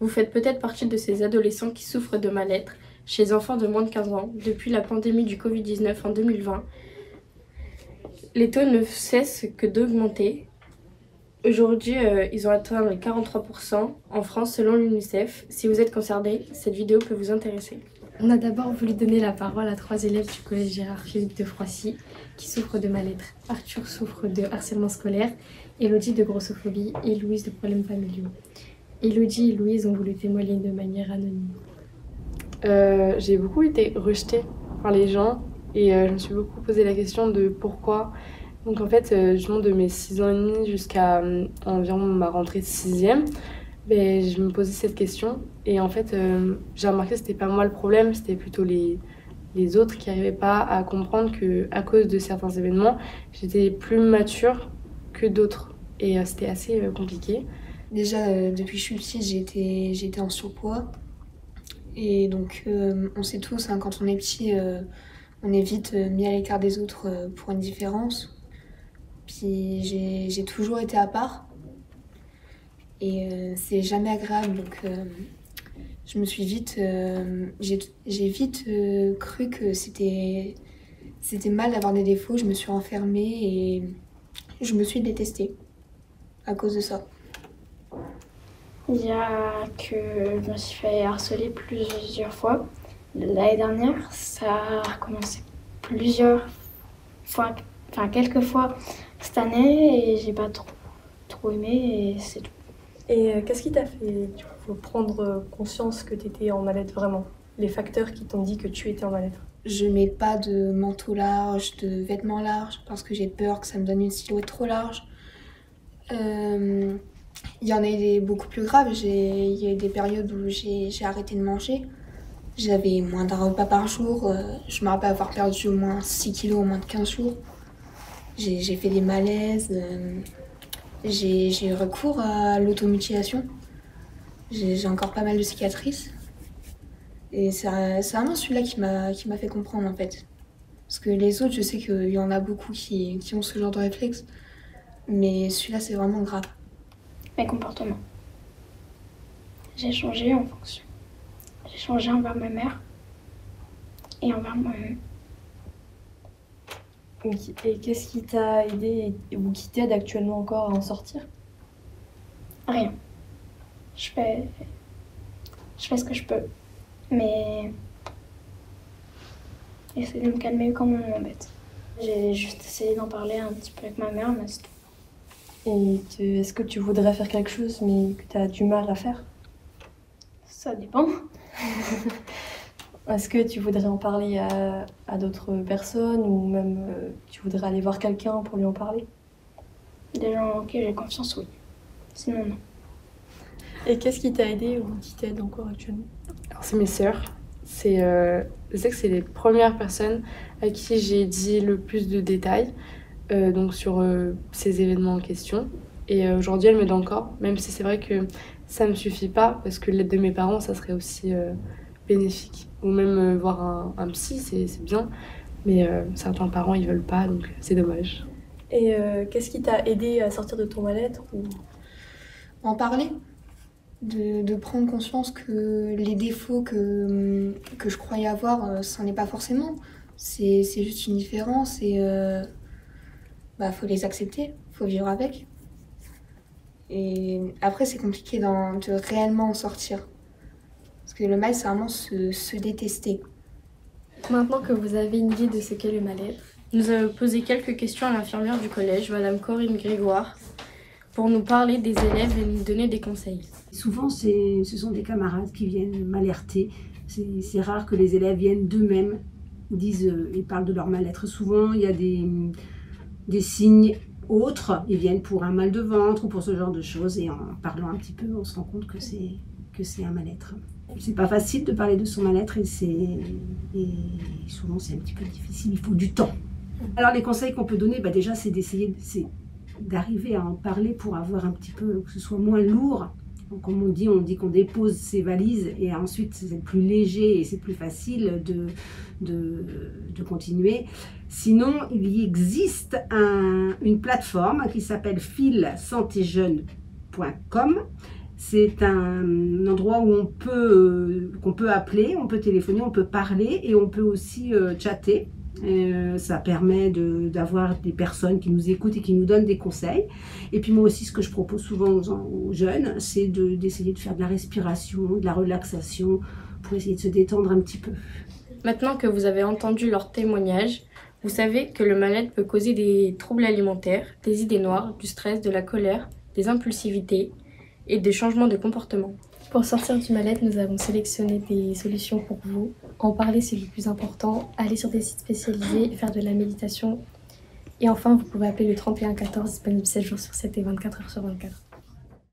Vous faites peut-être partie de ces adolescents qui souffrent de mal-être chez les enfants de moins de 15 ans depuis la pandémie du Covid-19 en 2020. Les taux ne cessent que d'augmenter. Aujourd'hui, ils ont atteint les 43% en France selon l'UNICEF. Si vous êtes concerné, cette vidéo peut vous intéresser. On a d'abord voulu donner la parole à 3 élèves du collège Gérard Philippe de Froissy qui souffrent de mal-être. Arthur souffre de harcèlement scolaire, Elodie de grossophobie et Louise de problèmes familiaux. Elodie et Louise ont voulu témoigner de manière anonyme. J'ai beaucoup été rejetée par les gens et je me suis beaucoup posé la question de pourquoi. Donc en fait, justement de mes 6 ans et demi jusqu'à environ ma rentrée de 6e, je me posais cette question et en fait j'ai remarqué que c'était pas moi le problème, c'était plutôt les autres qui n'arrivaient pas à comprendre qu'à cause de certains événements, j'étais plus mature que d'autres et c'était assez compliqué. Déjà, depuis que je suis petite, j'ai été en surpoids. Et donc, on sait tous, hein, quand on est petit, on est vite mis à l'écart des autres pour une différence. Puis j'ai toujours été à part. Et c'est jamais agréable. Donc, je me suis vite... j'ai vite cru que c'était mal d'avoir des défauts. Je me suis renfermée et je me suis détestée à cause de ça. Il y a que je me suis fait harceler plusieurs fois. L'année dernière, ça a recommencé plusieurs fois, enfin quelques fois cette année et j'ai pas trop aimé et c'est tout. Et qu'est-ce qui t'a fait prendre conscience que tu étais en mal-être vraiment? Les facteurs qui t'ont dit que tu étais en mal-être? Je mets pas de manteau large, de vêtements larges parce que j'ai peur que ça me donne une silhouette trop large. Il y en a eu des beaucoup plus graves. Il y a eu des périodes où j'ai arrêté de manger. J'avais moins d'un repas par jour. Je me rappelle avoir perdu au moins 6 kilos en moins de 15 jours. J'ai fait des malaises. J'ai eu recours à l'automutilation. J'ai encore pas mal de cicatrices. Et c'est vraiment celui-là qui m'a fait comprendre en fait. Parce que les autres, je sais qu'il y en a beaucoup qui ont ce genre de réflexe. Mais celui-là, c'est vraiment grave. Mes comportements. J'ai changé en fonction. J'ai changé envers ma mère et envers moi-même. Et qu'est-ce qui t'a aidé ou qui t'aide actuellement encore à en sortir? Rien. Je fais ce que je peux, mais j'essaie de me calmer quand on m'embête. J'ai juste essayé d'en parler un petit peu avec ma mère, mais c'est tout. Et est-ce que tu voudrais faire quelque chose mais que tu as du mal à faire? Ça dépend. Est-ce que tu voudrais en parler à d'autres personnes ou même tu voudrais aller voir quelqu'un pour lui en parler? Des gens en qui j'ai confiance, oui. Sinon, non. Et qu'est-ce qui t'a aidé ou qui t'aide encore actuellement? Alors c'est mes sœurs. Je sais que c'est les premières personnes à qui j'ai dit le plus de détails donc sur ces événements en question. Et aujourd'hui, elles m'aident encore, même si c'est vrai que ça ne me suffit pas, parce que l'aide de mes parents, ça serait aussi bénéfique. Ou même voir un psy, c'est bien, mais certains parents, ils veulent pas, donc c'est dommage. Et qu'est-ce qui t'a aidé à sortir de ton mal-être ou... En parler, de prendre conscience que les défauts que je croyais avoir, c'en est pas forcément. C'est juste une différence et faut les accepter, faut vivre avec. Et après, c'est compliqué de réellement en sortir. Parce que le mal, c'est vraiment se détester. Maintenant que vous avez une idée de ce qu'est le mal-être, nous avons posé quelques questions à l'infirmière du collège, Madame Corinne Grégoire, pour nous parler des élèves et nous donner des conseils. Souvent, ce sont des camarades qui viennent m'alerter. C'est rare que les élèves viennent d'eux-mêmes, ils parlent de leur mal-être. Souvent, il y a des signes autres. Ils viennent pour un mal de ventre ou pour ce genre de choses. Et en parlant un petit peu, on se rend compte que c'est un mal-être. C'est pas facile de parler de son mal-être et souvent, c'est un petit peu difficile. Il faut du temps. Alors, les conseils qu'on peut donner, déjà, c'est d'arriver à en parler pour avoir un petit peu, que ce soit moins lourd. Donc, comme on dit qu'on dépose ses valises et ensuite c'est plus léger et c'est plus facile de continuer. Sinon, il existe une plateforme qui s'appelle filsantéjeune.com. C'est un endroit endroit où qu'on peut appeler, on peut téléphoner, on peut parler et on peut aussi chatter. Ça permet d'avoir des personnes qui nous écoutent et qui nous donnent des conseils. Et puis moi aussi, ce que je propose souvent aux jeunes, c'est d'essayer de faire de la respiration, de la relaxation, pour essayer de se détendre un petit peu. Maintenant que vous avez entendu leurs témoignages, vous savez que le mal-être peut causer des troubles alimentaires, des idées noires, du stress, de la colère, des impulsivités et des changements de comportement. Pour sortir du mal-être, nous avons sélectionné des solutions pour vous. En parler, c'est le plus important. Aller sur des sites spécialisés, faire de la méditation. Et enfin, vous pouvez appeler le 31 14, disponible 7 jours sur 7 et 24 heures sur 24.